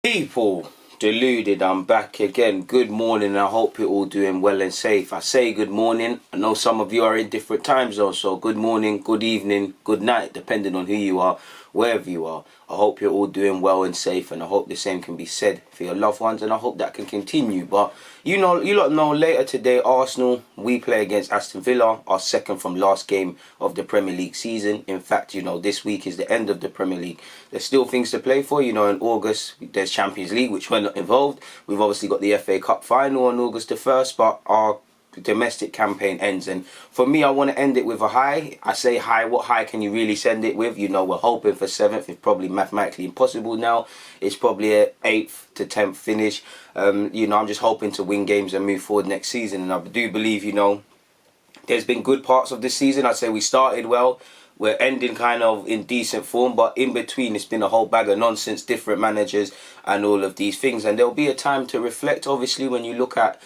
People, Deluded, I'm back again. Good morning, I hope you're all doing well and safe. I say good morning, I know some of you are in different time zones, so good morning, good evening, good night, depending on who you are, wherever you are. I hope you're all doing well and safe, and I hope the same can be said for your loved ones, and I hope that can continue. But you lot know later today, Arsenal, we play against Aston Villa, our second from last game of the Premier League season. In fact, this week is the end of the Premier League. There's still things to play for. In August, there's Champions League, which we're not involved. We've obviously got the FA Cup final on August the 1st, but our domestic campaign ends, and for me I want to end it with a high. I say high, what high can you really send it with? We're hoping for 7th. It's probably mathematically impossible now. It's probably a 8th to 10th finish. I'm just hoping to win games and move forward next season, and I do believe there's been good parts of this season. I'd say we started well, we're ending kind of in decent form, but in between it's been a whole bag of nonsense, different managers and all of these things, and there'll be a time to reflect. Obviously, when you look at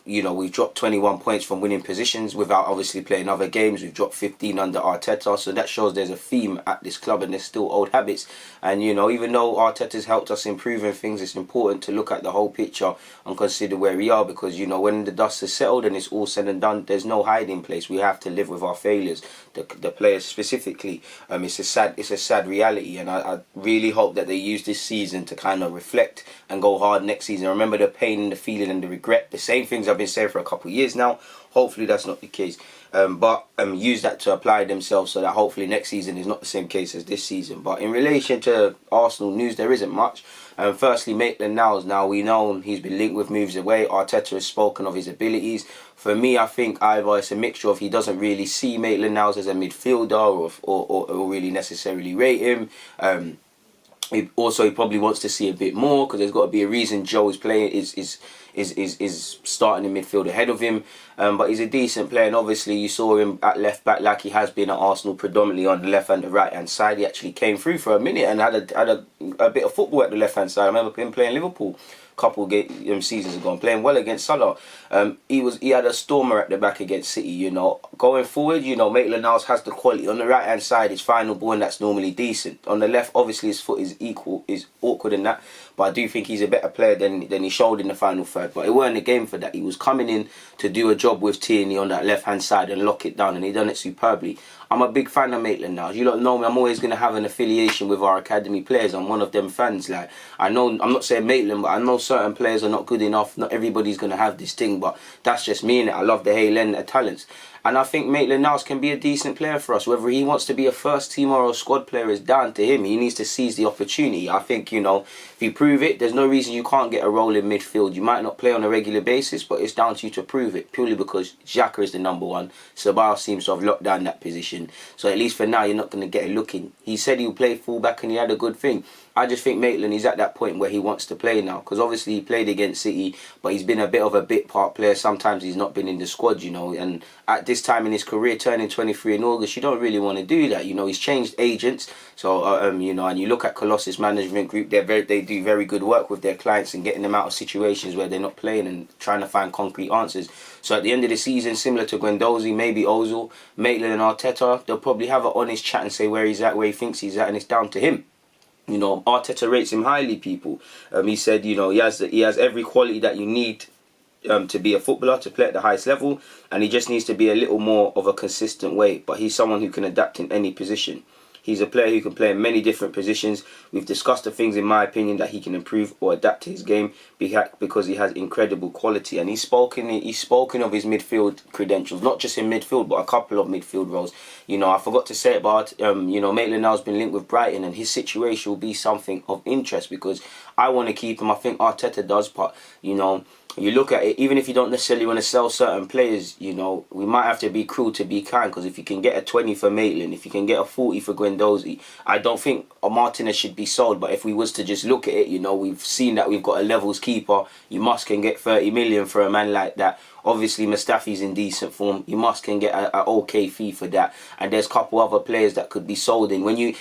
we've dropped 21 points from winning positions without obviously playing other games. We've dropped 15 under Arteta, so that shows there's a theme at this club and there's still old habits. And even though Arteta's helped us improving things, it's important to look at the whole picture and consider where we are, because when the dust has settled and it's all said and done, there's no hiding place. We have to live with our failures, the players specifically. It's a sad reality, and I really hope that they use this season to kind of reflect and go hard next season. Remember the pain and the feeling and the regret, the same things I've been saying for a couple of years now. Hopefully that's not the case, but use that to apply themselves, so that hopefully next season is not the same case as this season. But in relation to Arsenal news, there isn't much. Firstly, Maitland-Niles, now we know he's been linked with moves away. Arteta has spoken of his abilities. For me, I think either it's a mixture of he doesn't really see Maitland-Niles as a midfielder or really necessarily rate him. He probably wants to see a bit more, because there's got to be a reason Joe is playing is starting in midfield ahead of him. But he's a decent player, and obviously you saw him at left back like he has been at Arsenal, predominantly on the left and the right hand side. He actually came through for a minute and had a bit of football at the left hand side. I remember him playing Liverpool couple seasons ago and playing well against Salah. He had a stormer at the back against City. Going forward, Maitland-Niles has the quality. On the right hand side, his final ball, and that's normally decent. On the left, obviously his foot is awkward in that, but I do think he's a better player than he showed in the final third. But it weren't a game for that. He was coming in to do a job with Tierney on that left hand side and lock it down, and he done it superbly. I'm a big fan of Maitland-Niles. You lot know me, I'm always going to have an affiliation with our academy players. I'm one of them fans. I'm not saying Maitland, but I know certain players are not good enough. Not everybody's going to have this thing, but that's just me, innit? I love the Haaland talents. And I think Maitland-Niles can be a decent player for us. Whether he wants to be a first team or a squad player is down to him. He needs to seize the opportunity. I think, if you prove it, there's no reason you can't get a role in midfield. You might not play on a regular basis, but it's down to you to prove it, purely because Xhaka is the number one. Ceballos seems to have locked down that position. So at least for now, you're not going to get a look in. He said he'll play full-back and he had a good thing. I just think Maitland is at that point where he wants to play now, because obviously he played against City, but he's been a bit of a bit part player. Sometimes he's not been in the squad, and at this time in his career, turning 23 in August, you don't really want to do that. He's changed agents, so and you look at Colossus Management Group, they do very good work with their clients and getting them out of situations where they're not playing and trying to find concrete answers. So at the end of the season, similar to Guendouzi, maybe Ozil, Maitland and Arteta, they'll probably have an honest chat and say where he's at, where he thinks he's at, and it's down to him. Arteta rates him highly, people. He said, he has every quality that you need to be a footballer, to play at the highest level, and he just needs to be a little more of a consistent way. But he's someone who can adapt in any position. He's a player who can play in many different positions. We've discussed the things, in my opinion, that he can improve or adapt to his game because he has incredible quality. And he's spoken of his midfield credentials, not just in midfield, but a couple of midfield roles. I forgot to say about, Maitland-Niles been linked with Brighton, and his situation will be something of interest because I want to keep him. I think Arteta does, but, you look at it, even if you don't necessarily want to sell certain players, we might have to be cruel to be kind, because if you can get a 20 for Maitland, if you can get a 40 for Guendouzi, I don't think Martinez should be sold. But if we was to just look at it, we've seen that we've got a levels keeper. You must can get 30 million for a man like that. Obviously, Mustafi's in decent form. You must can get an okay fee for that. And there's a couple other players that could be sold in.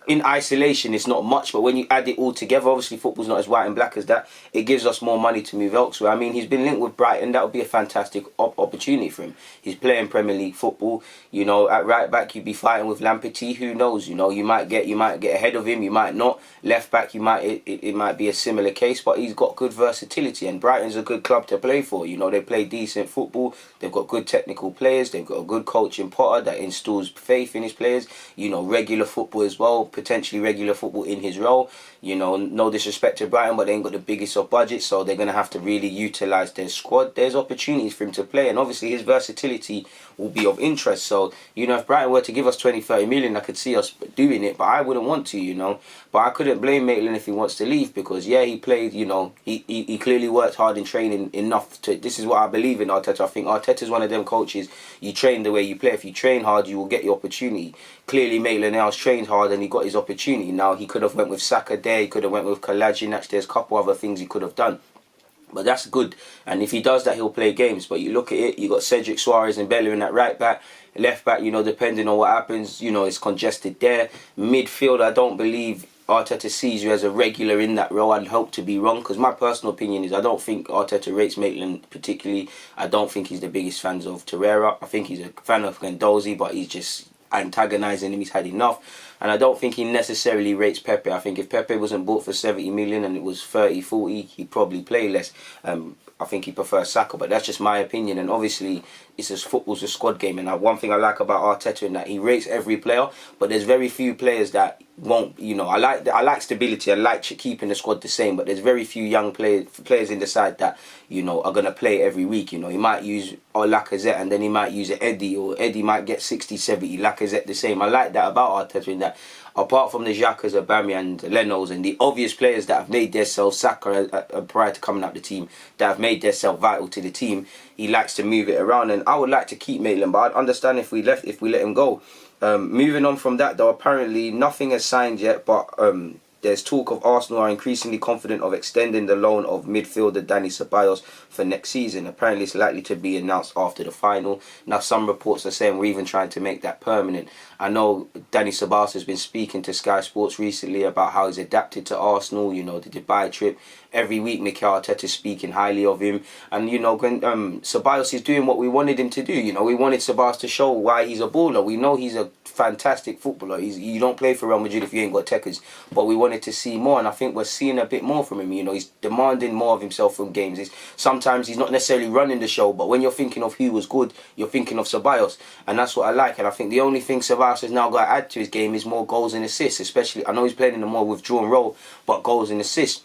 in isolation it's not much, but when you add it all together, obviously football's not as white and black as that, it gives us more money to move elsewhere. I mean, he's been linked with Brighton. That would be a fantastic opportunity for him. He's playing Premier League football. You know, at right back you'd be fighting with Lamperty. Who knows? You know, you might get ahead of him, you might not. Left back, it might be a similar case, but he's got good versatility, and Brighton's a good club to play for. You know, they play decent football. They've got good technical players. They've got a good coach in Potter that instills faith in his players. You know, regular football as well, potentially regular football in his role. You know, no disrespect to Brighton, but they ain't got the biggest of budgets, so they're going to have to really utilise their squad. There's opportunities for him to play, and obviously his versatility will be of interest. So, you know, if Brighton were to give us 20-30 million, I could see us doing it, but I wouldn't want to, you know. But I couldn't blame Maitland if he wants to leave, because, yeah, he played, you know, he clearly worked hard in training enough to... This is what I believe in Arteta. I think Arteta's one of them coaches, you train the way you play. If you train hard, you will get your opportunity. Clearly, Maitland-Niles trained hard and he got his opportunity. Now, he could have went with Saka there, he could have went with Kolasinac. There's a couple other things he could have done. But that's good. And if he does that, he'll play games. But you look at it, you got Cedric Suarez and Bellerin at right back. Left back, you know, depending on what happens, you know, it's congested there. Midfield, I don't believe Arteta sees you as a regular in that role. I'd hope to be wrong, because my personal opinion is I don't think Arteta rates Maitland particularly. I don't think he's the biggest fan of Torreira. I think he's a fan of Guendouzi, but he's just antagonising him. He's had enough. And I don't think he necessarily rates Pepe. I think if Pepe wasn't bought for 70 million and it was 30, 40, he'd probably play less. I think he prefers Saka, but that's just my opinion. And obviously, football's a squad game. And one thing I like about Arteta is that he rates every player, but there's very few players that won't. You know, I like stability. I like keeping the squad the same, but there's very few young players in the side that, you know, are gonna play every week. You know, he might use Lacazette and then he might use Eddie, or Eddie might get 60, 70. Lacazette the same. I like that about Arteta, in that apart from the Xhakas, Aubameyang and Leno's and the obvious players that have made themselves, Saka prior to coming out the team, that have made themselves vital to the team, he likes to move it around. And I would like to keep Maitland, but I'd understand if we let him go. Moving on from that, though, apparently nothing has signed yet, but there's talk of Arsenal are increasingly confident of extending the loan of midfielder Dani Ceballos for next season. Apparently it's likely to be announced after the final. Now some reports are saying we're even trying to make that permanent. I know Dani Ceballos has been speaking to Sky Sports recently about how he's adapted to Arsenal, you know, the Dubai trip. Every week Mikel Arteta is speaking highly of him. And, you know, when Ceballos is doing what we wanted him to do. You know, we wanted Ceballos to show why he's a baller. We know he's a fantastic footballer. You don't play for Real Madrid if you ain't got techers. But we wanted to see more, and I think we're seeing a bit more from him. You know, he's demanding more of himself from games. Sometimes he's not necessarily running the show, but when you're thinking of who was good, you're thinking of Ceballos. And that's what I like. And I think the only thing Ceballos has now got to add to his game is more goals and assists. Especially, I know he's playing in a more withdrawn role, but goals and assists.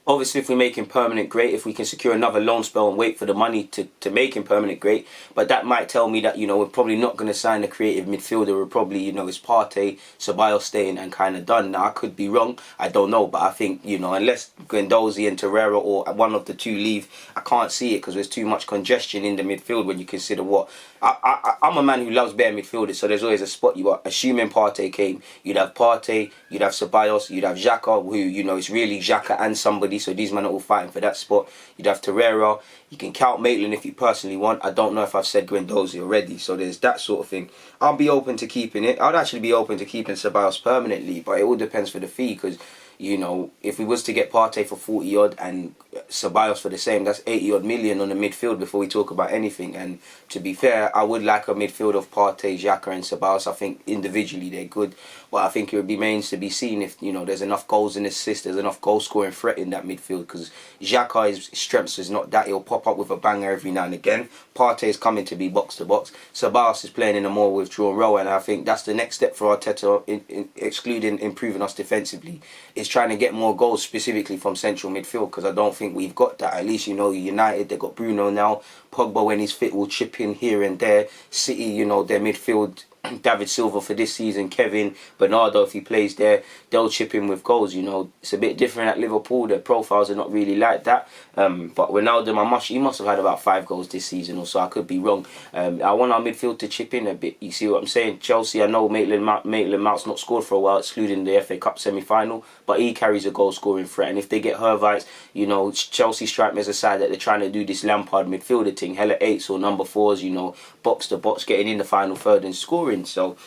Obviously, if we make him permanent, great. If we can secure another loan spell and wait for the money to make him permanent, great. But that might tell me that, you know, we're probably not going to sign a creative midfielder. We're probably, you know, it's Partey, Ceballos staying and kind of done. Now, I could be wrong. I don't know. But I think, you know, unless Guendouzi and Torreira or one of the two leave, I can't see it, because there's too much congestion in the midfield when you consider what... I'm a man who loves bare midfielders, so there's always a spot you got. Assuming Partey came, you'd have Partey, you'd have Ceballos, you'd have Xhaka, who, you know, it's really Xhaka and somebody, so these men are all fighting for that spot. You'd have Torreira. You can count Maitland if you personally want. I don't know if I've said Guendouzi already, so there's that sort of thing. I'll be open to keeping it. I'd actually be open to keeping Ceballos permanently, but it all depends for the fee, because, you know, if we was to get Partey for 40 odd and Ceballos for the same, that's 80 odd million on the midfield before we talk about anything. And to be fair, I would like a midfield of Partey, Xhaka and Ceballos. I think individually they're good, but I think it would be remains to be seen if, you know, there's enough goals and assists, there's enough goal scoring threat in that midfield, because Xhaka's strengths is not that. He'll pop up with a banger every now and again. Partey is coming to be box to box. Ceballos is playing in a more withdrawn role, and I think that's the next step for Arteta, excluding improving us defensively, is trying to get more goals specifically from central midfield, because I don't think we've got that. At least, you know, United, they've got Bruno now. Pogba, when he's fit, will chip in here and there. City, you know, their midfield, David Silva for this season, Kevin, Bernardo, if he plays there, they'll chip in with goals. You know, it's a bit different at Liverpool. Their profiles are not really like that. But Ronaldo, he must have had about 5 goals this season or so. I could be wrong. I want our midfield to chip in a bit. You see what I'm saying? Chelsea, I know Maitland-Mount's not scored for a while, excluding the FA Cup semi-final, but he carries a goal-scoring threat. And if they get Hervites, you know, Chelsea strike me as a side that they're trying to do this Lampard midfielder thing, hella 8s or number 4s, you know, box to box, getting in the final third and scoring. So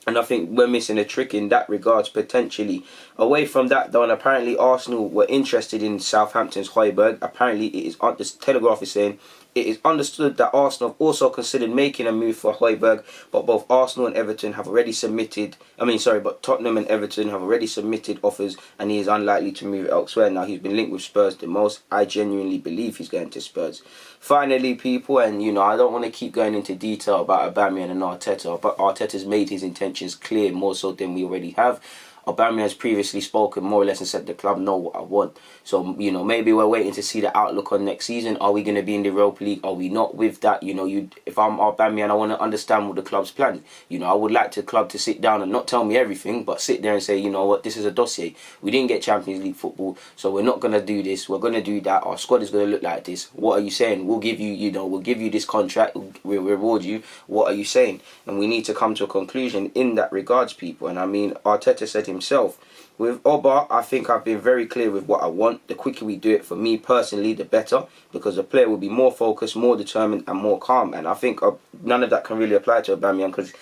And I think we're missing a trick in that regards, potentially. Away from that, though, and apparently Arsenal were interested in Southampton's Højbjerg. Apparently, it is the Telegraph is saying it is understood that Arsenal have also considered making a move for Højbjerg, but both Arsenal and Everton have already submitted. But Tottenham and Everton have already submitted offers, and he is unlikely to move elsewhere. Now, he's been linked with Spurs the most. I genuinely believe he's going to Spurs. Finally, people, and I don't want to keep going into detail about Aubameyang and Arteta, but Arteta's made his intentions clear more so than we already have. Aubameyang has previously spoken more or less and said the club know what I want. So, maybe we're waiting to see the outlook on next season. Are we going to be in the Europa League? Are we not? With that, if I'm Aubameyang, I want to understand what the club's plan. I would like the club to sit down and not tell me everything, but sit there and say, you know what, this is a dossier. We didn't get Champions League football, so we're not going to do this. We're going to do that. Our squad is going to look like this. What are you saying? We'll give you, we'll give you this contract. We'll reward you. What are you saying? And we need to come to a conclusion in that regards, people. And Arteta said himself, with Oba, I think I've been very clear with what I want. The quicker we do it, for me personally, the better, because the player will be more focused, more determined and more calm. And I think none of that can really apply to Aubameyang, because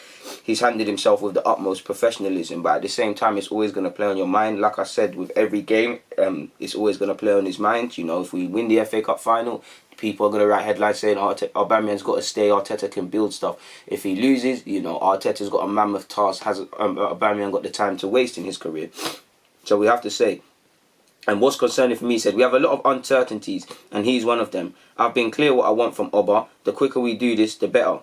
he's handled himself with the utmost professionalism. But at the same time, it's always going to play on your mind. Like I said, with every game, it's always going to play on his mind. If we win the FA Cup final, people are going to write headlines saying Aubameyang's got to stay, Arteta can build stuff. If he loses, Arteta's got a mammoth task. Has Aubameyang got the time to waste in his career? So we have to say, and what's concerning for me, he said, we have a lot of uncertainties, and he's one of them. I've been clear what I want from Oba. The quicker we do this, the better.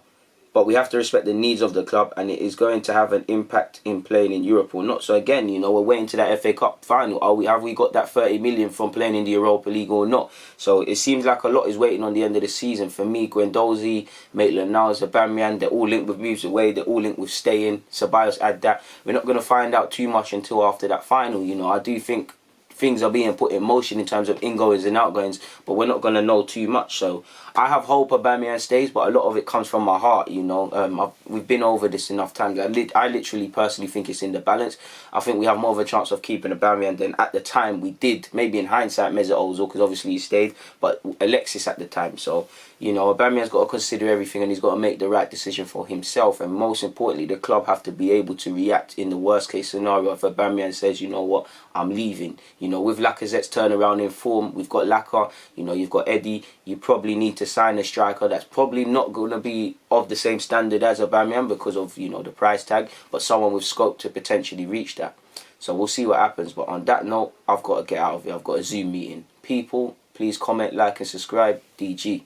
But we have to respect the needs of the club, and it is going to have an impact in playing in Europe or not. So again, we're waiting to that FA Cup final. Have we got that 30 million from playing in the Europa League or not? So it seems like a lot is waiting on the end of the season. For me, Guendouzi, Maitland-Niles, Aubameyang, they're all linked with moves away. They're all linked with staying. Ceballos add that. We're not going to find out too much until after that final. I do think things are being put in motion in terms of ingoings and outgoings, but we're not going to know too much. So I have hope Aubameyang stays, but a lot of it comes from my heart. We've been over this enough times. I literally personally think it's in the balance. I think we have more of a chance of keeping Aubameyang than at the time we did. Maybe in hindsight, Mesut Ozil, because obviously he stayed, but Alexis at the time. So Aubameyang's got to consider everything, and he's got to make the right decision for himself. And most importantly, the club have to be able to react in the worst case scenario if Aubameyang says, you know what, I'm leaving. With Lacazette's turnaround in form, we've got Laka, you've got Eddie. You probably need to sign a striker that's probably not going to be of the same standard as Aubameyang because of, the price tag, but someone with scope to potentially reach that. So we'll see what happens. But on that note, I've got to get out of here. I've got a Zoom meeting. People, please comment, like and subscribe. DG.